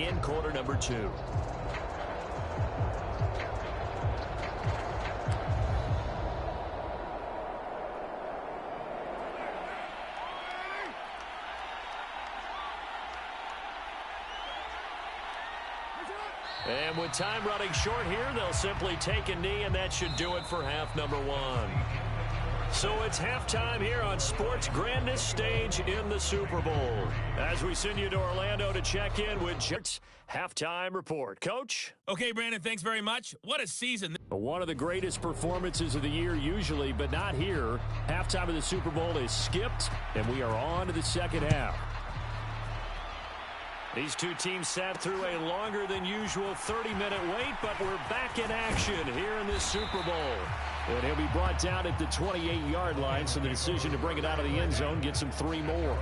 in quarter number 2. And with time running short here, they'll simply take a knee, and that should do it for half number 1. So it's halftime here on sports' grandest stage in the Super Bowl. As we send you to Orlando to check in with Jets halftime report. Coach? Okay, Brandon, thanks very much. What a season. One of the greatest performances of the year usually, but not here. Halftime of the Super Bowl is skipped, and we are on to the second half. These two teams sat through a longer than usual 30-minute wait, but we're back in action here in this Super Bowl. And he'll be brought down at the 28-yard line, so the decision to bring it out of the end zone gets him 3 more.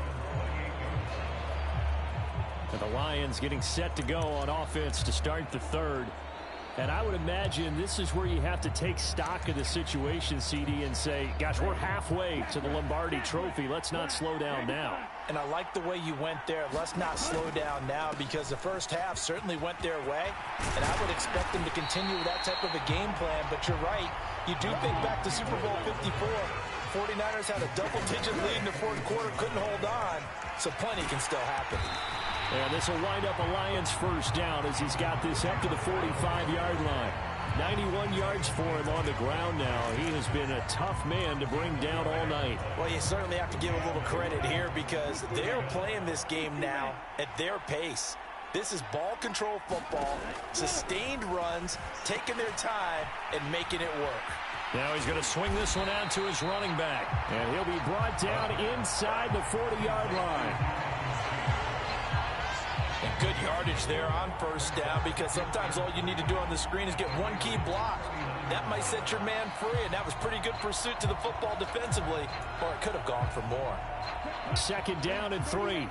And the Lions getting set to go on offense to start the third. And I would imagine this is where you have to take stock of the situation, CD, and say, gosh, we're halfway to the Lombardi Trophy. Let's not slow down now. And I like the way you went there. Let's not slow down now, because the first half certainly went their way. And I would expect them to continue with that type of a game plan. But you're right. You do think back to Super Bowl 54. 49ers had a double-digit lead in the fourth quarter, couldn't hold on. So plenty can still happen. And this will wind up a Lions first down as he's got this up to the 45-yard line. 91 yards for him on the ground now. He has been a tough man to bring down all night. Well, you certainly have to give a little credit here, because they're playing this game now at their pace. This is ball control football, sustained runs, taking their time, and making it work. Now he's going to swing this one out to his running back. And he'll be brought down inside the 40-yard line. And good yardage there on first down, because sometimes all you need to do on the screen is get one key block. That might set your man free, and that was pretty good pursuit to the football defensively, or it could have gone for more. Second down and 3.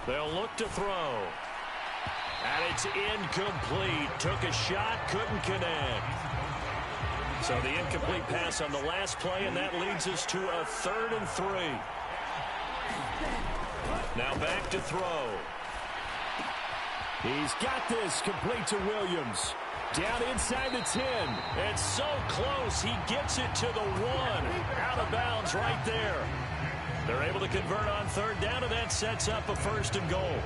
They'll look to throw. And it's incomplete. Took a shot, couldn't connect. So the incomplete pass on the last play, and that leads us to a 3rd and 3. Now back to throw. He's got this, complete to Williams. Down inside the 10. It's so close. He gets it to the 1. Out of bounds right there. They're able to convert on 3rd down, and that sets up a 1st and goal.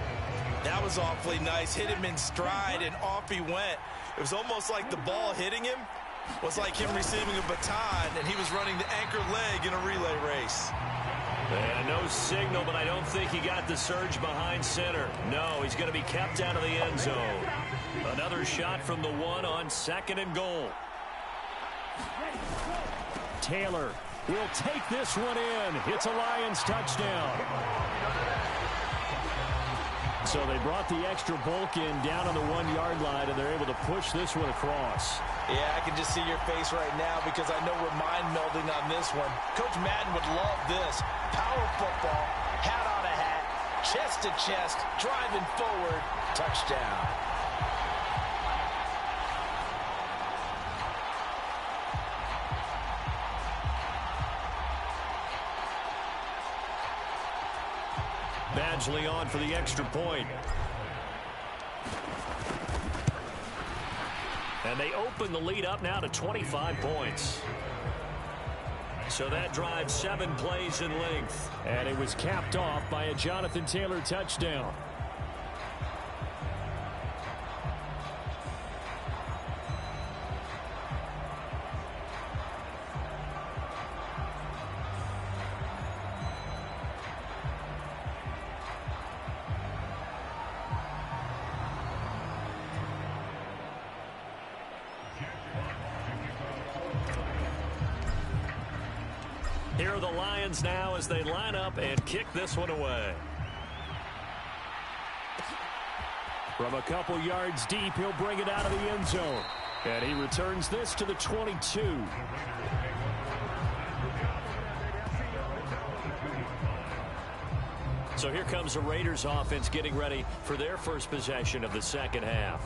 That was awfully nice. Hit him in stride, and off he went. It was almost like the ball hitting him was like him receiving a baton, and he was running the anchor leg in a relay race. And no signal, but I don't think he got the surge behind center. No, he's going to be kept out of the end zone. Another shot from the 1 on 2nd and goal. Taylor will take this one in. It's a Lions touchdown. So they brought the extra bulk in down on the 1-yard line, and they're able to push this one across. Yeah, I can just see your face right now, because I know we're mind melding on this one. Coach Madden would love this. Power football, hat on a hat, chest to chest, driving forward, touchdown. Badgley on for the extra point. And they open the lead up now to 25 points. So that drives 7 plays in length. And it was capped off by a Jonathan Taylor touchdown. Here are the Lions now as they line up and kick this one away. From a couple yards deep, he'll bring it out of the end zone. And he returns this to the 22. So here comes the Raiders offense getting ready for their first possession of the second half.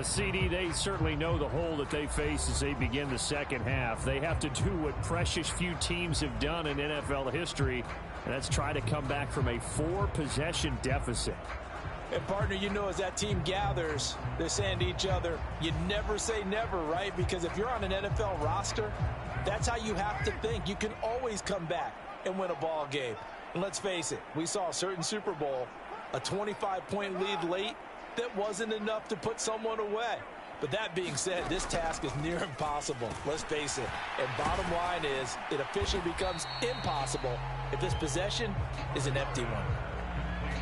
CD, they certainly know the hole that they face as they begin the second half. They have to do what precious few teams have done in NFL history, and that's try to come back from a 4-possession deficit. And, partner, you know, as that team gathers, they're saying to each other, you never say never, right? Because if you're on an NFL roster, that's how you have to think. You can always come back and win a ball game. And let's face it, we saw a certain Super Bowl, a 25-point lead late, that wasn't enough to put someone away. But that being said, this task is near impossible. Let's face it. And bottom line is, it officially becomes impossible if this possession is an empty one.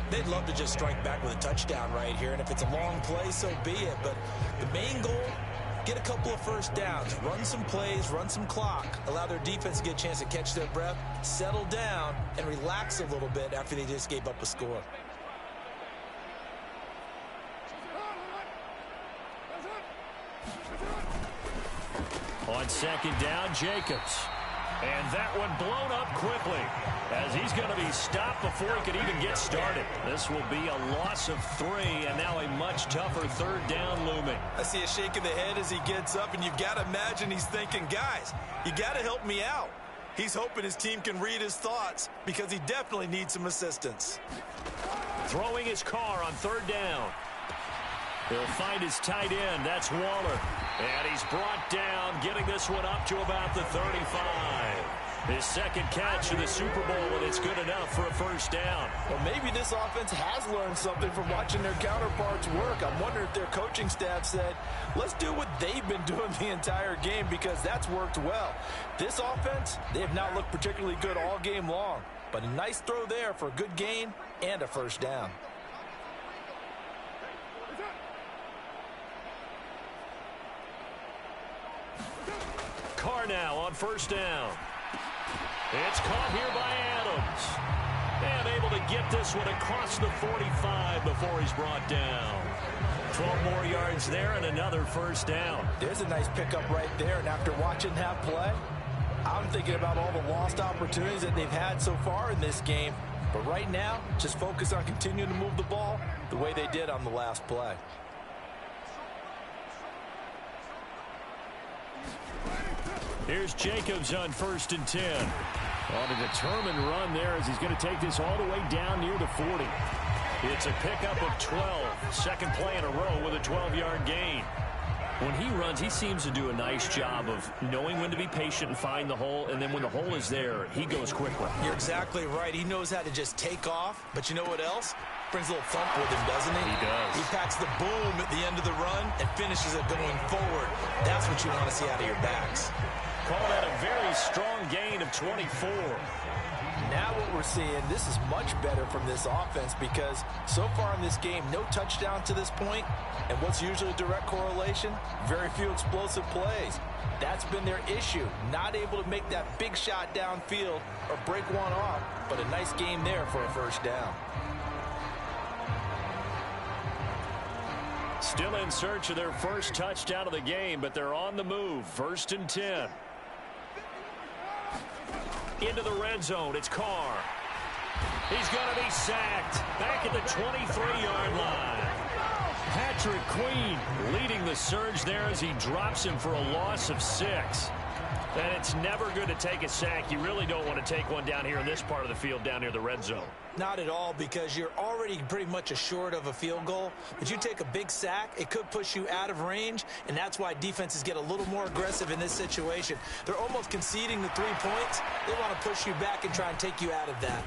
They'd love to just strike back with a touchdown right here, and if it's a long play, so be it. But the main goal, get a couple of first downs, run some plays, run some clock, allow their defense to get a chance to catch their breath, settle down, and relax a little bit after they just gave up a score. On second down, Jacobs. And that one blown up quickly as he's going to be stopped before he can even get started. This will be a loss of 3, and now a much tougher third down looming. I see a shake of the head as he gets up, and you've got to imagine he's thinking, guys, you got to help me out. He's hoping his team can read his thoughts because he definitely needs some assistance. Throwing his car on third down. He'll find his tight end. That's Waller. And he's brought down, getting this one up to about the 35. His second catch in the Super Bowl, and it's good enough for a first down. Well, maybe this offense has learned something from watching their counterparts work. I'm wondering if their coaching staff said, let's do what they've been doing the entire game because that's worked well. This offense, they have not looked particularly good all game long. But a nice throw there for a good gain and a first down. Carr now on first down. It's caught here by Adams. And able to get this one across the 45 before he's brought down. 12 more yards there and another first down. There's a nice pickup right there. And after watching that play, I'm thinking about all the lost opportunities that they've had so far in this game. But right now, just focus on continuing to move the ball the way they did on the last play. Here's Jacobs on first and 10. On a determined run there as he's going to take this all the way down near the 40. It's a pickup of 12. Second play in a row with a 12-yard gain. When he runs, he seems to do a nice job of knowing when to be patient and find the hole, and then when the hole is there, he goes quickly. You're exactly right. He knows how to just take off, but you know what else? Brings a little thump with him, doesn't he? He does. He packs the boom at the end of the run and finishes it going forward. That's what you want to see out of your backs. Call that a very strong gain of 24. Now what we're seeing, this is much better from this offense because so far in this game, no touchdown to this point. And what's usually a direct correlation? Very few explosive plays. That's been their issue. Not able to make that big shot downfield or break one off, but a nice game there for a first down. Still in search of their first touchdown of the game, but they're on the move. First and 10. Into the red zone, it's Carr. He's going to be sacked back at the 23-yard line. Patrick Queen leading the surge there as he drops him for a loss of 6. And it's never good to take a sack. You really don't want to take one down here in this part of the field down near the red zone. Not at all, because you're already pretty much assured of a field goal. But you take a big sack, it could push you out of range, and that's why defenses get a little more aggressive in this situation. They're almost conceding the 3 points. They want to push you back and try and take you out of that.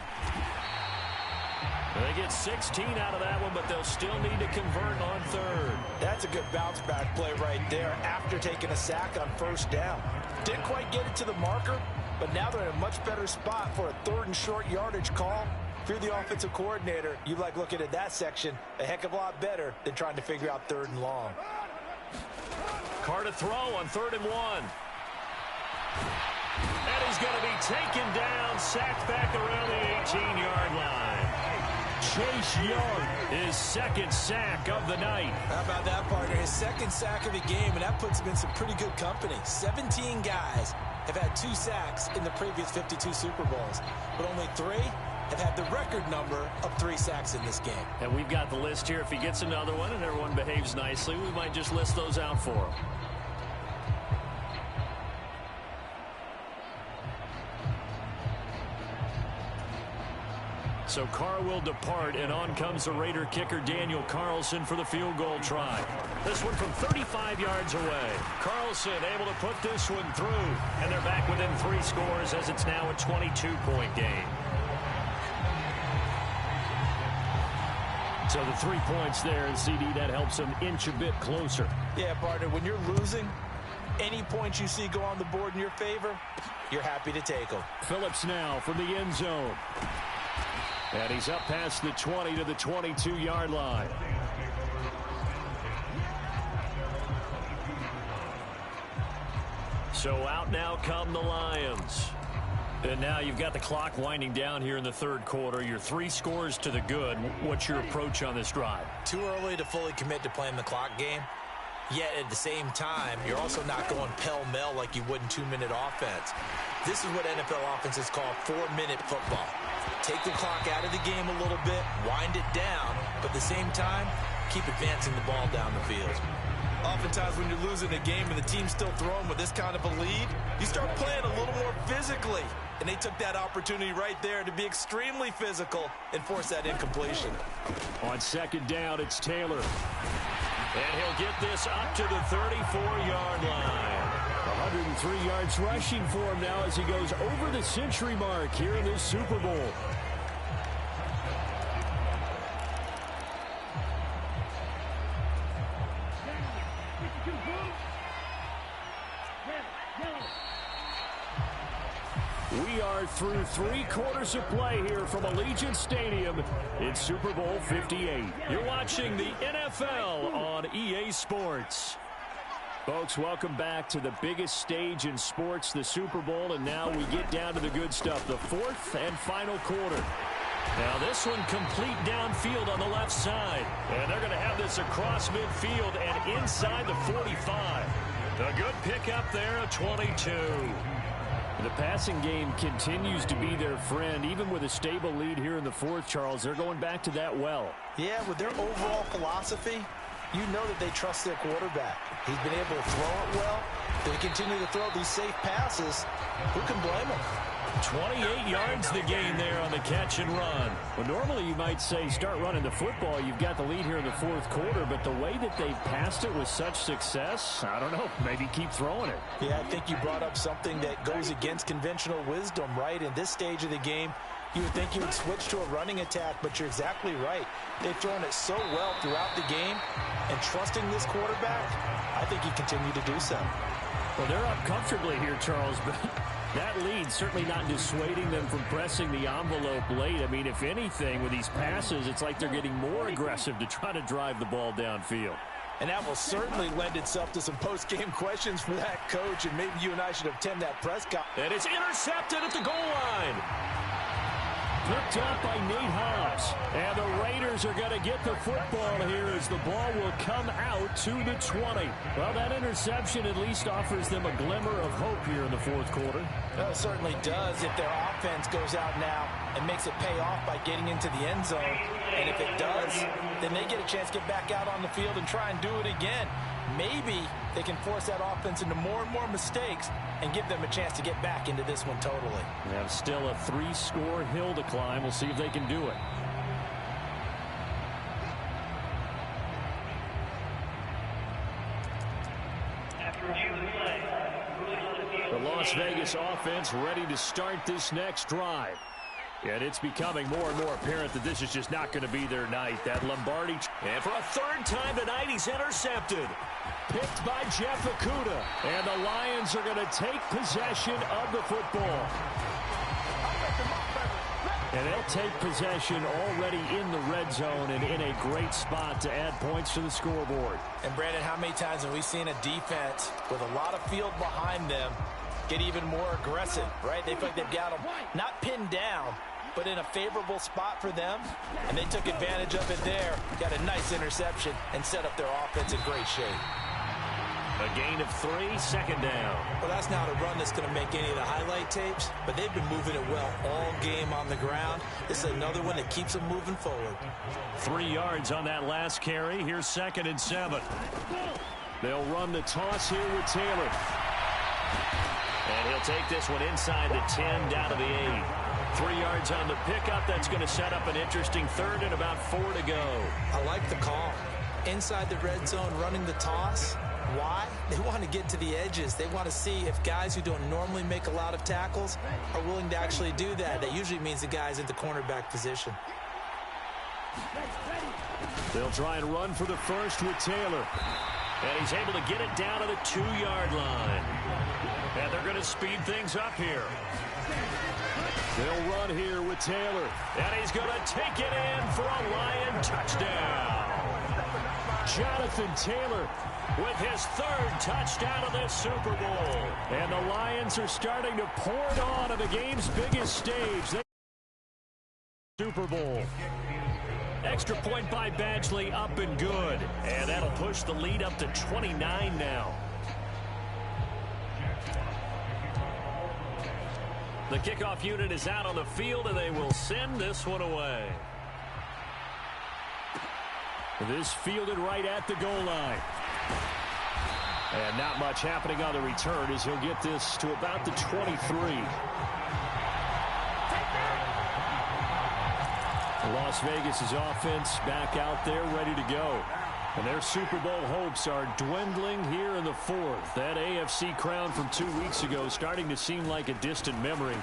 They get 16 out of that one, but they'll still need to convert on third. That's a good bounce-back play right there after taking a sack on first down. Didn't quite get it to the marker, but now they're in a much better spot for a third and short yardage call. If you're the offensive coordinator, you like looking at that section a heck of a lot better than trying to figure out third and long. Carr to throw on 3rd and 1. And he's going to be taken down, sacked back around the 18-yard line. Chase Young, his second sack of the night. How about that, partner? His second sack of the game, and that puts him in some pretty good company. 17 guys have had 2 sacks in the previous 52 Super Bowls, but only 3 have had the record number of 3 sacks in this game. And we've got the list here. If he gets another one and everyone behaves nicely, we might just list those out for him. So Carr will depart, and on comes the Raider kicker Daniel Carlson for the field goal try. This one from 35 yards away. Carlson able to put this one through, and they're back within 3 scores as it's now a 22-point game. So the 3 points there, and CD, that helps them inch a bit closer. Yeah, partner, when you're losing, any points you see go on the board in your favor, you're happy to take them. Phillips now from the end zone. And he's up past the 20 to the 22-yard line. So out now come the Lions. And now you've got the clock winding down here in the third quarter. You're 3 scores to the good. What's your approach on this drive? Too early to fully commit to playing the clock game. Yet at the same time, you're also not going pell-mell like you would in 2-minute offense. This is what NFL offenses call 4-minute football. Take the clock out of the game a little bit, wind it down, but at the same time, keep advancing the ball down the field. Oftentimes when you're losing a game and the team's still throwing with this kind of a lead, you start playing a little more physically. And they took that opportunity right there to be extremely physical and force that incompletion. On second down, it's Taylor. And he'll get this up to the 34-yard line. 103 yards rushing for him now as he goes over the century mark here in this Super Bowl. We are through 3 quarters of play here from Allegiant Stadium in Super Bowl 58. You're watching the NFL on EA Sports. Folks, welcome back to the biggest stage in sports, the Super Bowl, and now we get down to the good stuff, the 4th and final quarter. Now this one complete downfield on the left side, and they're going to have this across midfield and inside the 45. A good pickup there, a 22. The passing game continues to be their friend, even with a stable lead here in the 4th, Charles. They're going back to that well. Yeah, with their overall philosophy, you know that they trust their quarterback. He's been able to throw it well. They continue to throw these safe passes. Who can blame them? 28 yards the gain there on the catch and run. Well, normally you might say start running the football. You've got the lead here in the 4th quarter, but the way that they passed it with such success, I don't know, maybe keep throwing it. Yeah, I think you brought up something that goes against conventional wisdom, right? In this stage of the game, you would think you would switch to a running attack, but you're exactly right. They've thrown it so well throughout the game, and trusting this quarterback, I think you continue to do so. Well, they're up comfortably here, Charles, but that lead certainly not dissuading them from pressing the envelope late. I mean, if anything, with these passes, it's like they're getting more aggressive to try to drive the ball downfield. And that will certainly lend itself to some post-game questions for that coach, and maybe you and I should attend that press conference. And it's intercepted at the goal line. Picked up by Nate Hobbs. And the Raiders are going to get the football here as the ball will come out to the 20. Well, that interception at least offers them a glimmer of hope here in the 4th quarter. Well, it certainly does if their offense goes out now and makes it pay off by getting into the end zone. And if it does, then they get a chance to get back out on the field and try and do it again. Maybe they can force that offense into more and more mistakes and give them a chance to get back into this one totally. They have still a 3-score hill to climb. We'll see if they can do it. The Las Vegas offense ready to start this next drive. And it's becoming more and more apparent that this is just not going to be their night. That Lombardi. And for a 3rd time tonight, he's intercepted. Picked by Jeff Okudah. And the Lions are going to take possession of the football. And they'll take possession already in the red zone and in a great spot to add points to the scoreboard. And, Brandon, how many times have we seen a defense with a lot of field behind them get even more aggressive, right? They feel like they've got them not pinned down, but in a favorable spot for them, and they took advantage of it there, got a nice interception, and set up their offense in great shape. A gain of 3, second down. Well, that's not a run that's going to make any of the highlight tapes, but they've been moving it well all game on the ground. This is another one that keeps them moving forward. 3 yards on that last carry. Here's 2nd and 7. They'll run the toss here with Taylor. And he'll take this one inside the 10, down to the 8. 3 yards on the pickup. That's going to set up an interesting 3rd and about 4 to go. I like the call. Inside the red zone, running the toss. Why? They want to get to the edges. They want to see if guys who don't normally make a lot of tackles are willing to actually do that. That usually means the guy's at the cornerback position. They'll try and run for the first with Taylor. And he's able to get it down to the 2-yard line. And they're going to speed things up here. They'll run here with Taylor. And he's going to take it in for a Lion touchdown. Jonathan Taylor with his 3rd touchdown of this Super Bowl. And the Lions are starting to pour it on the game's biggest stage. Super Bowl. Extra point by Badgley, up and good. And that'll push the lead up to 29 now. The kickoff unit is out on the field, and they will send this one away. This fielded right at the goal line. And not much happening on the return as he'll get this to about the 23. Las Vegas' offense back out there ready to go. And their Super Bowl hopes are dwindling here in the 4th. That AFC crown from 2 weeks ago starting to seem like a distant memory.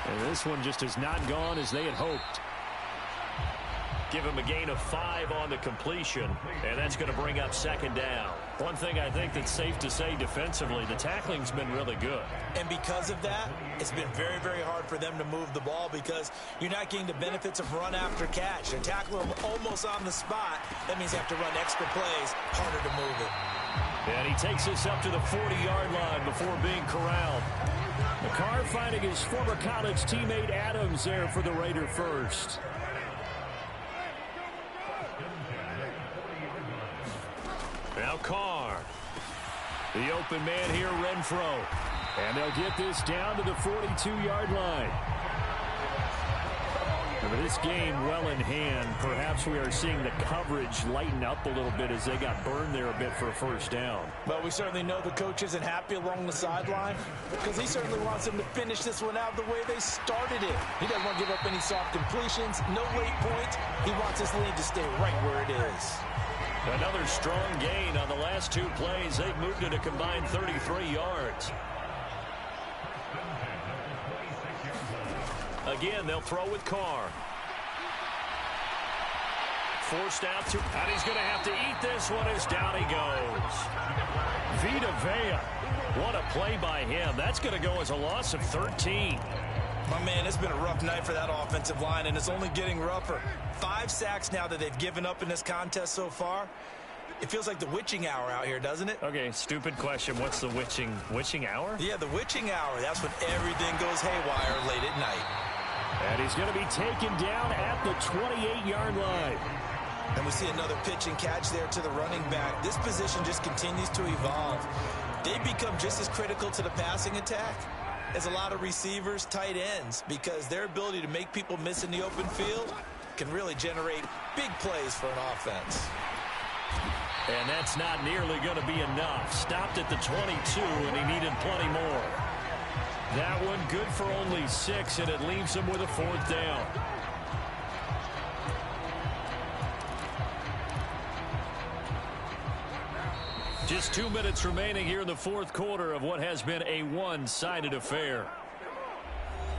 And this one just has not gone as they had hoped. Give him a gain of 5 on the completion, and that's going to bring up 2nd down. One thing I think that's safe to say defensively, the tackling's been really good. And because of that, it's been very, very hard for them to move the ball because you're not getting the benefits of run after catch. They're tackling almost on the spot. That means you have to run extra plays, harder to move it. And he takes this up to the 40-yard line before being corralled. McCarr finding his former college teammate Adams there for the Raider first. Now Carr. The open man here, Renfro. And they'll get this down to the 42-yard line. But this game well in hand. Perhaps we are seeing the coverage lighten up a little bit as they got burned there a bit for a 1st down. But we certainly know the coach isn't happy along the sideline because he certainly wants them to finish this one out the way they started it. He doesn't want to give up any soft completions, no late points. He wants his lead to stay right where it is. Another strong gain on the last 2 plays. They've moved it a combined 33 yards. Again, they'll throw with Carr. Forced out to, and he's going to have to eat this one as down he goes. Vita Vea. What a play by him. That's going to go as a loss of 13. My man, it's been a rough night for that offensive line, and it's only getting rougher. 5 sacks now that they've given up in this contest so far. It feels like the witching hour out here, doesn't it? Okay, stupid question. What's the witching hour? Yeah, the witching hour. That's when everything goes haywire late at night. And he's going to be taken down at the 28-yard line. And we see another pitch and catch there to the running back. This position just continues to evolve. They become just as critical to the passing attack as a lot of receivers, tight ends, because their ability to make people miss in the open field can really generate big plays for an offense. And that's not nearly going to be enough. Stopped at the 22, and he needed plenty more. That one good for only 6, and it leaves him with a 4th down. Just 2 minutes remaining here in the 4th quarter of what has been a one-sided affair.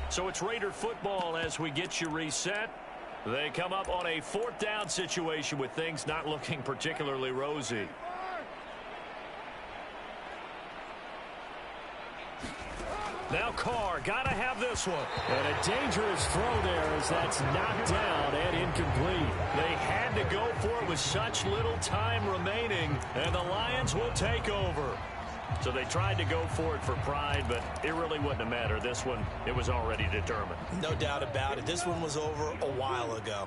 So it's Raider football as we get you reset. They come up on a 4th down situation with things not looking particularly rosy. Now Carr, got to have this one. And a dangerous throw there as that's knocked down and incomplete. They had to go for it with such little time remaining, and the Lions will take over. So they tried to go for it for pride, but it really wouldn't have mattered. This one, it was already determined. No doubt about it. This one was over a while ago.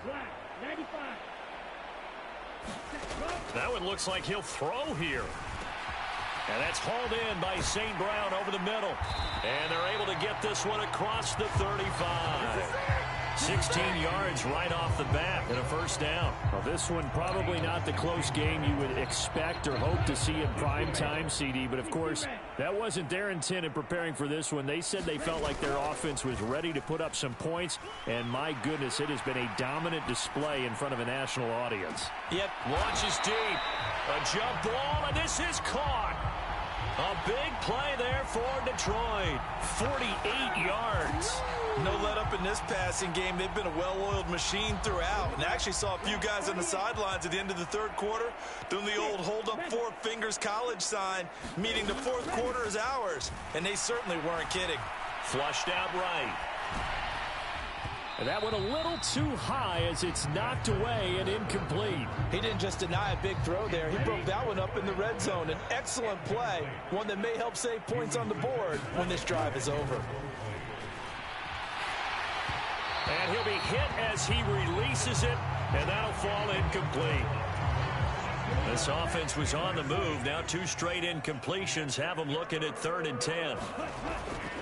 That one looks like he'll throw here. And that's hauled in by St. Brown over the middle. And they're able to get this one across the 35. 16 yards right off the bat and a first down. Well, this one probably not the close game you would expect or hope to see in prime time, CD. But, of course, that wasn't their intent in preparing for this one. They said they felt like their offense was ready to put up some points. And, my goodness, it has been a dominant display in front of a national audience. Yep, launches deep. A jump ball, and this is caught. A big play there for Detroit. 48 yards. No let up in this passing game. They've been a well-oiled machine throughout. And I actually saw a few guys on the sidelines at the end of the third quarter doing the old hold up four fingers college sign, meaning the fourth quarter is ours. And they certainly weren't kidding. Flushed out right. And that went a little too high as it's knocked away and incomplete. He didn't just deny a big throw there. He broke that one up in the red zone. An excellent play, one that may help save points on the board when this drive is over. And he'll be hit as he releases it, and that'll fall incomplete. This offense was on the move. Now 2 straight incompletions have them looking at 3rd and 10.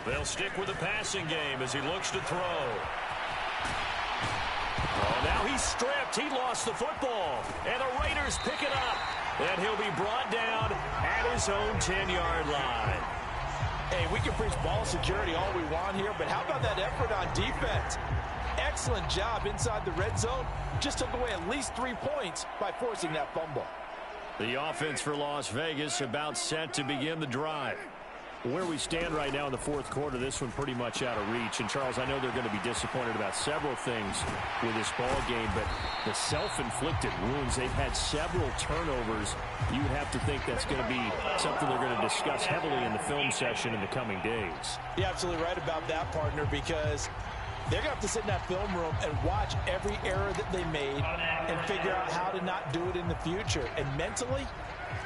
They'll stick with the passing game as he looks to throw. Oh, now he's stripped. He lost the football. And the Raiders pick it up. And he'll be brought down at his own 10-yard line. Hey, we can preach ball security all we want here, but how about that effort on defense? Excellent job inside the red zone. Just took away at least 3 points by forcing that fumble. The offense for Las Vegas about set to begin the drive. Where we stand right now in the fourth quarter, this one pretty much out of reach. And, Charles, I know they're going to be disappointed about several things with this ball game, but the self-inflicted wounds, they've had several turnovers. You would have to think that's going to be something they're going to discuss heavily in the film session in the coming days. You're absolutely right about that, partner, because they're going to have to sit in that film room and watch every error that they made and figure out how to not do it in the future. And mentally,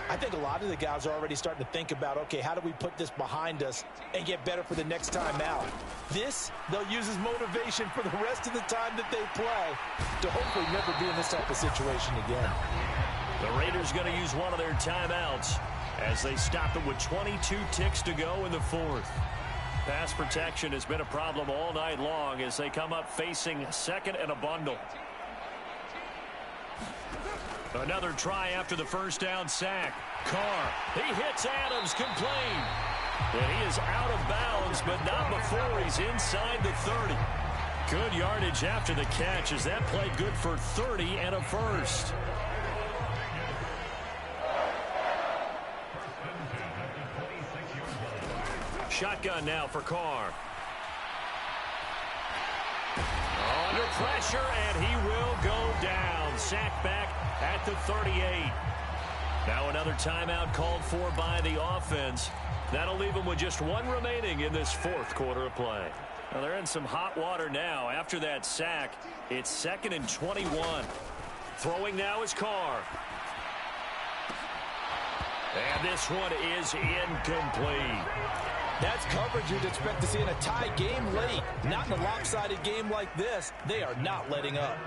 I think a lot of the guys are already starting to think about, okay, how do we put this behind us and get better for the next time out? This, they'll use as motivation for the rest of the time that they play to hopefully never be in this type of situation again. The Raiders going to use one of their timeouts as they stop it with 22 ticks to go in the fourth. Pass protection has been a problem all night long as they come up facing 2nd and a bundle. Another try after the first down sack. Carr, he hits Adams, complete. And he is out of bounds, but not before he's inside the 30. Good yardage after the catch as that play good for 30 and a first. Shotgun now for Carr. Under pressure, and he will go down. Sacked back at the 38. Now another timeout called for by the offense. That'll leave them with just 1 remaining in this fourth quarter of play. Well, they're in some hot water now. After that sack, it's 2nd and 21. Throwing now is Carr. And this one is incomplete. That's coverage you'd expect to see in a tie game late. Not in a lopsided game like this. They are not letting up.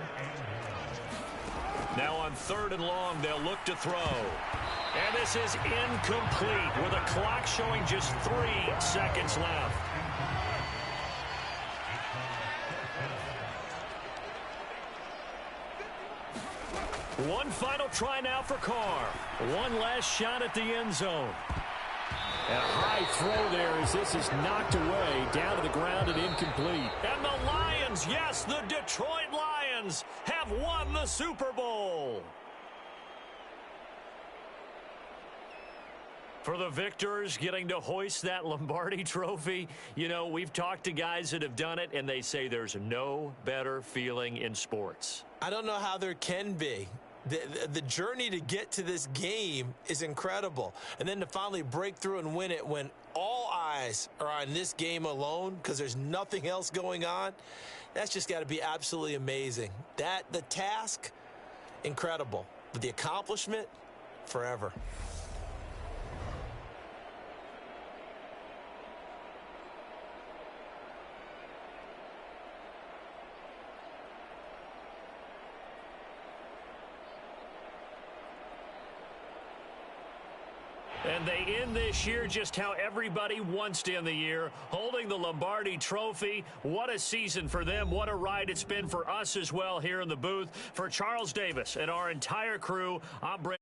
Now on 3rd and long, they'll look to throw. And this is incomplete with a clock showing just 3 seconds left. One final try now for Carr. One last shot at the end zone. And a high throw there as this is knocked away, down to the ground and incomplete. And the Lions, yes, the Detroit Lions have won the Super Bowl. For the victors getting to hoist that Lombardi trophy, you know, we've talked to guys that have done it, and they say there's no better feeling in sports. I don't know how there can be. The journey to get to this game is incredible. And then to finally break through and win it when all eyes are on this game alone because there's nothing else going on, that's just got to be absolutely amazing. The task, incredible. But the accomplishment, forever. And they end this year just how everybody wants to end the year, holding the Lombardi Trophy. What a season for them. What a ride it's been for us as well here in the booth. For Charles Davis and our entire crew, I'm Brent.